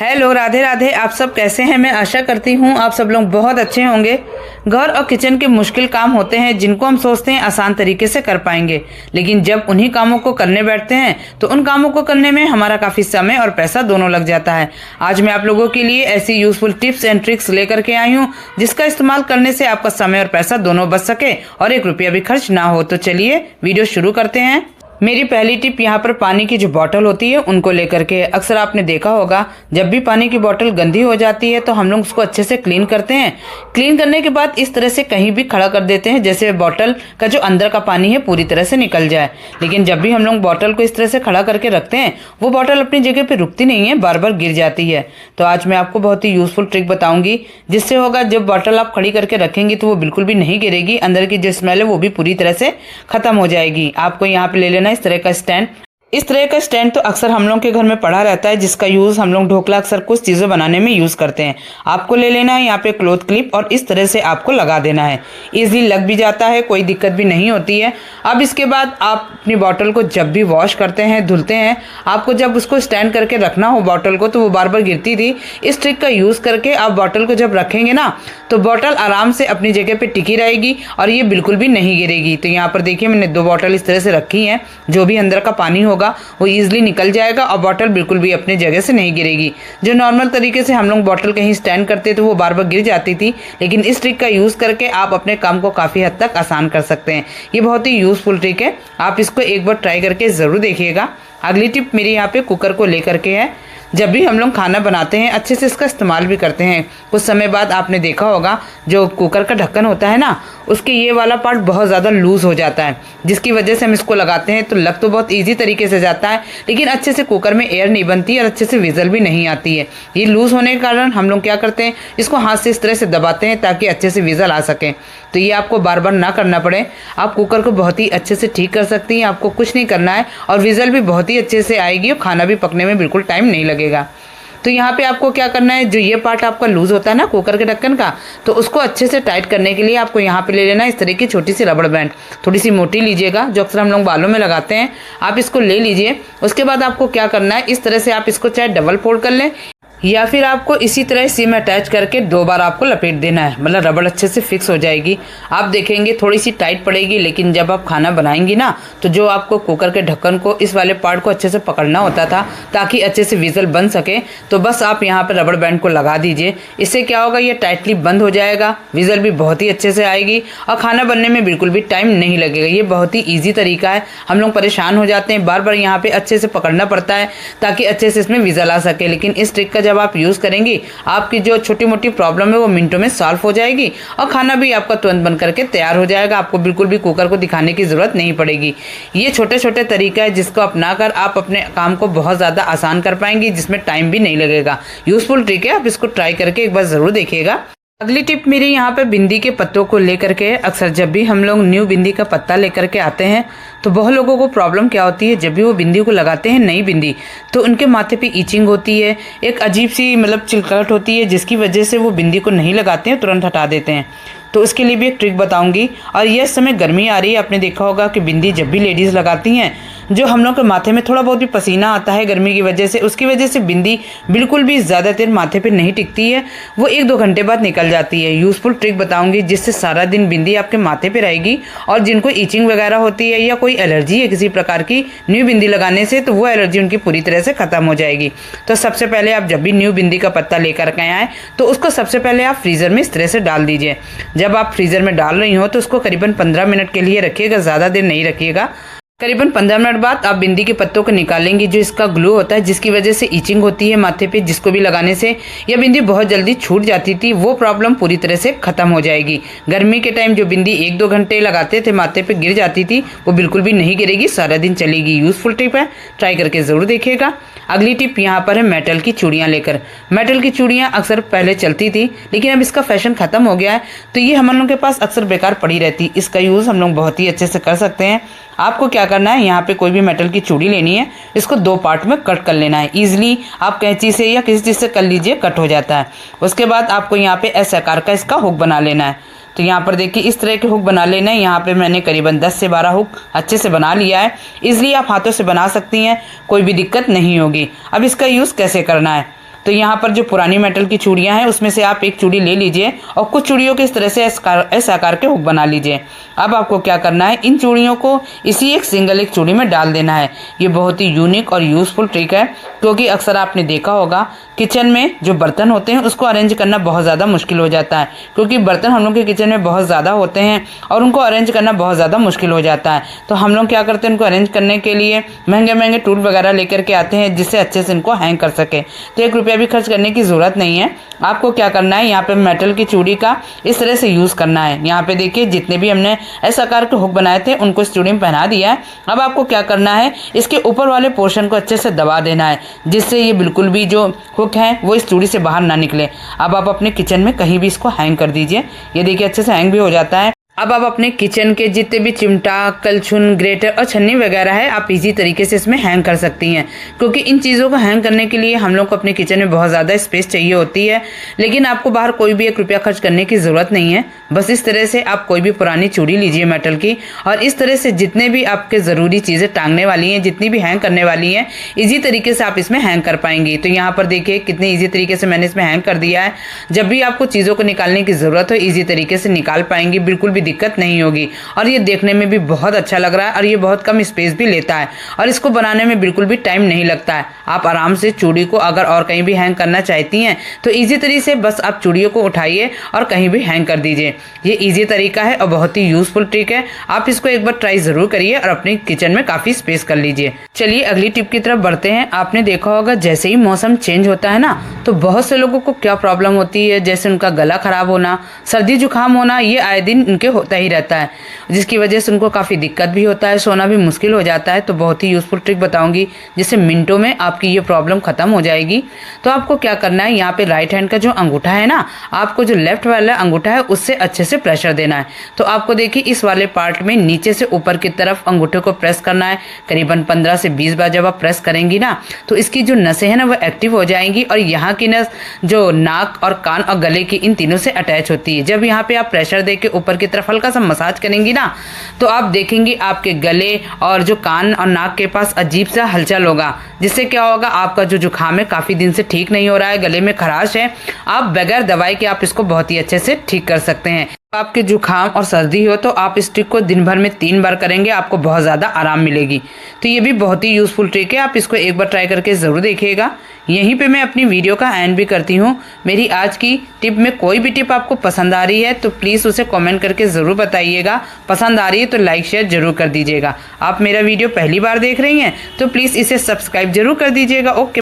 Hello, Radhe Radhe. आप सब कैसे हैं? मैं आशा करती हूँ आप सब लोग बहुत अच्छे होंगे। घर और किचन के मुश्किल काम होते हैं जिनको हम सोचते हैं आसान तरीके से कर पाएंगे, लेकिन जब उन्हीं कामों को करने बैठते हैं तो उन कामों को करने में हमारा काफ़ी समय और पैसा दोनों लग जाता है। आज मैं आप लोगों के लिए ऐसी यूजफुल टिप्स एंड ट्रिक्स लेकर के आई हूँ जिसका इस्तेमाल करने से आपका समय और पैसा दोनों बच सके और 1 रुपया भी खर्च ना हो। तो चलिए वीडियो शुरू करते हैं। मेरी पहली टिप यहाँ पर पानी की जो बॉटल होती है उनको लेकर के। अक्सर आपने देखा होगा जब भी पानी की बॉटल गंदी हो जाती है तो हम लोग उसको अच्छे से क्लीन करते हैं। क्लीन करने के बाद इस तरह से कहीं भी खड़ा कर देते हैं जैसे बॉटल का जो अंदर का पानी है पूरी तरह से निकल जाए। लेकिन जब भी हम लोग बॉटल को इस तरह से खड़ा करके रखते हैं वो बॉटल अपनी जगह पर रुकती नहीं है, बार बार गिर जाती है। तो आज मैं आपको बहुत ही यूजफुल ट्रिक बताऊंगी जिससे होगा जब बॉटल आप खड़ी करके रखेंगी तो वो बिल्कुल भी नहीं गिरेगी, अंदर की जो स्मेल है वो भी पूरी तरह से खत्म हो जाएगी। आपको यहाँ पे ले लेना इस तरह का स्टैंड। इस तरह का स्टैंड तो अक्सर हम लोग के घर में पड़ा रहता है जिसका यूज़ हम लोग ढोकला अक्सर कुछ चीज़ें बनाने में यूज़ करते हैं। आपको ले लेना है यहाँ पे क्लॉथ क्लिप और इस तरह से आपको लगा देना है। इजीली लग भी जाता है, कोई दिक्कत भी नहीं होती है। अब इसके बाद आप अपनी बॉटल को जब भी वॉश करते हैं, धुलते हैं, आपको जब उसको स्टैंड करके रखना हो बॉटल को तो वो बार बार गिरती थी। इस ट्रिक का यूज़ करके आप बॉटल को जब रखेंगे ना तो बॉटल आराम से अपनी जगह पर टिकी रहेगी और ये बिल्कुल भी नहीं गिरेगी। तो यहाँ पर देखिए मैंने 2 बॉटल इस तरह से रखी हैं। जो भी अंदर का पानी होगा वो ईजिली निकल जाएगा और बॉटल बिल्कुल भी अपनी जगह से नहीं गिरेगी। जो नॉर्मल तरीके से हम लोग बॉटल कहीं स्टैंड करते तो वो बार बार गिर जाती थी, लेकिन इस ट्रिक का यूज़ करके आप अपने काम को काफ़ी हद तक आसान कर सकते हैं। ये बहुत ही यूज़फुल ट्रिक है, आप इसको एक बार ट्राई करके ज़रूर देखिएगा। अगली टिप मेरी यहाँ पे कुकर को लेकर के है। जब भी हम लोग खाना बनाते हैं अच्छे से इसका इस्तेमाल भी करते हैं। कुछ समय बाद आपने देखा होगा जो कुकर का ढक्कन होता है ना उसके ये वाला पार्ट बहुत ज़्यादा लूज़ हो जाता है, जिसकी वजह से हम इसको लगाते हैं तो लग तो बहुत ईजी तरीके से जाता है लेकिन अच्छे से कुकर में एयर नहीं बनती और अच्छे से विजल भी नहीं आती है। ये लूज़ होने के कारण हम लोग क्या करते हैं, इसको हाथ से इस तरह से दबाते हैं ताकि अच्छे से विजल आ सके। तो ये आपको बार बार ना करना पड़े, आप कुकर को बहुत ही अच्छे से ठीक कर सकती हैं। आपको कुछ नहीं करना है और विजल भी बहुत ही अच्छे से आएगी और खाना भी पकने में बिल्कुल टाइम नहीं लगेगा। तो यहाँ पे आपको क्या करना है, जो ये पार्ट आपका लूज़ होता है ना कुकर के ढक्कन का, तो उसको अच्छे से टाइट करने के लिए आपको यहाँ पे ले लेना है इस तरह की छोटी सी रबड़ बैंड। थोड़ी सी मोटी लीजिएगा, जो अक्सर हम लोग बालों में लगाते हैं, आप इसको ले लीजिए। उसके बाद आपको क्या करना है, इस तरह से आप इसको चाहे डबल फोल्ड कर लें या फिर आपको इसी तरह इसी में अटैच करके 2 बार आपको लपेट देना है, मतलब रबड़ अच्छे से फिक्स हो जाएगी। आप देखेंगे थोड़ी सी टाइट पड़ेगी, लेकिन जब आप खाना बनाएंगी ना तो जो आपको कुकर के ढक्कन को इस वाले पार्ट को अच्छे से पकड़ना होता था ताकि अच्छे से विजल बन सके, तो बस आप यहाँ पर रबड़ बैंड को लगा दीजिए। इससे क्या होगा, ये टाइटली बंद हो जाएगा, विजल भी बहुत ही अच्छे से आएगी और खाना बनने में बिल्कुल भी टाइम नहीं लगेगा। ये बहुत ही ईजी तरीका है। हम लोग परेशान हो जाते हैं, बार बार यहाँ पर अच्छे से पकड़ना पड़ता है ताकि अच्छे से इसमें विजल आ सके, लेकिन इस ट्रिक का जब आप यूज़ करेंगी आपकी जो छोटी मोटी प्रॉब्लम है वो मिनटों में सॉल्व हो जाएगी और खाना भी आपका तुरंत बन करके तैयार हो जाएगा। आपको बिल्कुल भी कुकर को दिखाने की जरूरत नहीं पड़ेगी। ये छोटे छोटे तरीका है जिसको अपनाकर आप अपने काम को बहुत ज़्यादा आसान कर पाएंगी, जिसमें टाइम भी नहीं लगेगा। यूजफुल ट्रिक है, आप इसको ट्राई करके एक बार ज़रूर देखिएगा। अगली टिप मेरी यहाँ पे बिंदी के पत्तों को लेकर के। अक्सर जब भी हम लोग न्यू बिंदी का पत्ता लेकर के आते हैं तो बहुत लोगों को प्रॉब्लम क्या होती है, जब भी वो बिंदी को लगाते हैं नई बिंदी तो उनके माथे पे ईचिंग होती है, एक अजीब सी मतलब चिलकलाहट होती है जिसकी वजह से वो बिंदी को नहीं लगाते हैं, तुरंत हटा देते हैं। तो उसके लिए भी एक ट्रिक बताऊंगी। और यह समय गर्मी आ रही है, आपने देखा होगा कि बिंदी जब भी लेडीज़ लगाती हैं जो हम लोग के माथे में थोड़ा बहुत भी पसीना आता है गर्मी की वजह से, उसकी वजह से बिंदी बिल्कुल भी ज़्यादा देर माथे पे नहीं टिकती है, वो 1-2 घंटे बाद निकल जाती है। यूज़फुल ट्रिक बताऊंगी जिससे सारा दिन बिंदी आपके माथे पे रहेगी और जिनको ईचिंग वगैरह होती है या कोई एलर्जी है किसी प्रकार की न्यू बिंदी लगाने से तो वो एलर्जी उनकी पूरी तरह से ख़त्म हो जाएगी। तो सबसे पहले आप जब भी न्यू बिंदी का पत्ता लेकर के आएँ तो उसको सबसे पहले आप फ्रीज़र में इस तरह से डाल दीजिए। जब आप फ्रीज़र में डाल रही हो तो उसको करीबन 15 मिनट के लिए रखिएगा, ज़्यादा देर नहीं रखिएगा। करीबन 15 मिनट बाद आप बिंदी के पत्तों को निकालेंगी। जो इसका ग्लो होता है जिसकी वजह से ईचिंग होती है माथे पे, जिसको भी लगाने से यह बिंदी बहुत जल्दी छूट जाती थी, वो प्रॉब्लम पूरी तरह से खत्म हो जाएगी। गर्मी के टाइम जो बिंदी 1-2 घंटे लगाते थे माथे पे गिर जाती थी वो बिल्कुल भी नहीं गिरेगी, सारा दिन चलेगी। यूजफुल टिप है, ट्राई करके ज़रूर देखिएगा। अगली टिप यहाँ पर है मेटल की चूड़ियाँ लेकर। मेटल की चूड़ियाँ अक्सर पहले चलती थी लेकिन अब इसका फैशन खत्म हो गया है, तो ये हम लोगों के पास अक्सर बेकार पड़ी रहती। इसका यूज़ हम लोग बहुत ही अच्छे से कर सकते हैं। आपको क्या करना है, यहाँ पे कोई भी मेटल की चूड़ी लेनी है, इसको 2 पार्ट में कट कर लेना है। ईजिली आप कैंची से या किसी चीज़ से कर लीजिए, कट हो जाता है। उसके बाद आपको यहाँ पे ऐसे आकार का इसका हुक बना लेना है। तो यहाँ पर देखिए इस तरह के हुक बना लेना है। यहाँ पे मैंने करीबन 10 से 12 हुक अच्छे से बना लिया है। इसलिए आप हाथों से बना सकती हैं, कोई भी दिक्कत नहीं होगी। अब इसका यूज़ कैसे करना है, तो यहाँ पर जो पुरानी मेटल की चूड़ियाँ हैं उसमें से आप एक चूड़ी ले लीजिए और कुछ चूड़ियों के इस तरह से इस आकार के हुक बना लीजिए। अब आपको क्या करना है, इन चूड़ियों को इसी एक चूड़ी में डाल देना है। ये बहुत ही यूनिक और यूजफुल ट्रिक है, क्योंकि अक्सर आपने देखा होगा किचन में जो बर्तन होते हैं उसको अरेंज करना बहुत ज़्यादा मुश्किल हो जाता है, क्योंकि बर्तन हम लोग के किचन में बहुत ज़्यादा होते हैं और उनको अरेंज करना बहुत ज़्यादा मुश्किल हो जाता है। तो हम लोग क्या करते हैं, उनको अरेंज करने के लिए महंगे महंगे टूल वगैरह लेकर के आते हैं जिससे अच्छे से इनको हैंग कर सके। तो 1 रुपया भी खर्च करने की ज़रूरत नहीं है। आपको क्या करना है, यहाँ पे मेटल की चूड़ी का इस तरह से यूज़ करना है। यहाँ पे देखिए जितने भी हमने इस आकार के हुक बनाए थे उनको इस चूड़ी में पहना दिया है। अब आपको क्या करना है, इसके ऊपर वाले पोर्शन को अच्छे से दबा देना है, जिससे ये बिल्कुल भी जो हुक है वो इस चूड़ी से बाहर ना निकले। अब आप अपने किचन में कहीं भी इसको हैंग कर दीजिए। ये देखिए अच्छे से हैंग भी हो जाता है। अब आप अपने किचन के जितने भी चिमटा, कलछुन, ग्रेटर और छन्नी वगैरह है आप इजी तरीके से इसमें हैंग कर सकती हैं, क्योंकि इन चीज़ों को हैंग करने के लिए हम लोग को अपने किचन में बहुत ज़्यादा स्पेस चाहिए होती है। लेकिन आपको बाहर कोई भी 1 रुपया खर्च करने की ज़रूरत नहीं है। बस इस तरह से आप कोई भी पुरानी चूड़ी लीजिए मेटल की, और इस तरह से जितने भी आपके ज़रूरी चीज़ें टांगने वाली हैं, जितनी भी हैंग करने वाली हैं, ईजी तरीके से आप इसमें हैंग कर पाएंगी। तो यहाँ पर देखिए कितने ईजी तरीके से मैंने इसमें हैंग कर दिया है। जब भी आपको चीज़ों को निकालने की ज़रूरत हो ईजी तरीके से निकाल पाएंगी, बिल्कुल भी दिक्कत नहीं होगी। और ये देखने में भी बहुत अच्छा लग रहा है और ये बहुत कम स्पेस भी लेता है और इसको बनाने में बिल्कुल भी टाइम नहीं लगता है। आप आराम से चूड़ी को अगर और कहीं भी हैंग करना चाहती हैं तो इजी तरीके से बस आप चूड़ियों को उठाइए और कहीं भी हैंग कर दीजिए। ये इजी तरीका है और बहुत ही यूजफुल ट्रिक है। आप इसको एक बार ट्राई जरूर करिए और अपने किचन में काफी स्पेस कर लीजिए। चलिए अगली टिप की तरफ बढ़ते हैं। आपने देखा होगा जैसे ही मौसम चेंज होता है ना, तो बहुत से लोगों को क्या प्रॉब्लम होती है, जैसे उनका गला खराब होना, सर्दी जुकाम होना, ये आए दिन उनके होता ही रहता है, जिसकी वजह से उनको काफ़ी दिक्कत भी होता है, सोना भी मुश्किल हो जाता है। तो बहुत ही यूजफुल ट्रिक बताऊंगी जिससे मिनटों में आपकी ये प्रॉब्लम खत्म हो जाएगी। तो आपको क्या करना है, यहाँ पे राइट हैंड का जो अंगूठा है ना, आपको जो लेफ्ट वाला अंगूठा है उससे अच्छे से प्रेशर देना है। तो आपको देखिए इस वाले पार्ट में नीचे से ऊपर की तरफ अंगूठे को प्रेस करना है। करीबन 15 से 20 बार जब आप प्रेस करेंगी ना, तो इसकी जो नसें हैं ना वो एक्टिव हो जाएंगी और यहाँ की नस जो नाक और कान और गले की इन तीनों से अटैच होती है। जब यहाँ पे आप प्रेशर दे के ऊपर की तरफ हल्का सा मसाज करेंगी ना, तो आप देखेंगे आपके गले और जो कान और नाक के पास अजीब सा हलचल होगा, जिससे क्या होगा, आपका जो जुकाम है काफ़ी दिन से ठीक नहीं हो रहा है, गले में खराश है, आप बगैर दवाई के आप इसको बहुत ही अच्छे से ठीक कर सकते हैं। आपके जुकाम और सर्दी हो तो आप इस ट्रिक को दिन भर में 3 बार करेंगे, आपको बहुत ज़्यादा आराम मिलेगी। तो ये भी बहुत ही यूज़फुल ट्रिक है, आप इसको एक बार ट्राई करके ज़रूर देखिएगा। यहीं पे मैं अपनी वीडियो का एंड भी करती हूँ। मेरी आज की टिप में कोई भी टिप आपको पसंद आ रही है तो प्लीज़ उसे कमेंट करके ज़रूर बताइएगा। पसंद आ रही है तो लाइक शेयर ज़रूर कर दीजिएगा। आप मेरा वीडियो पहली बार देख रही हैं तो प्लीज़ इसे सब्सक्राइब जरूर कर दीजिएगा। ओके।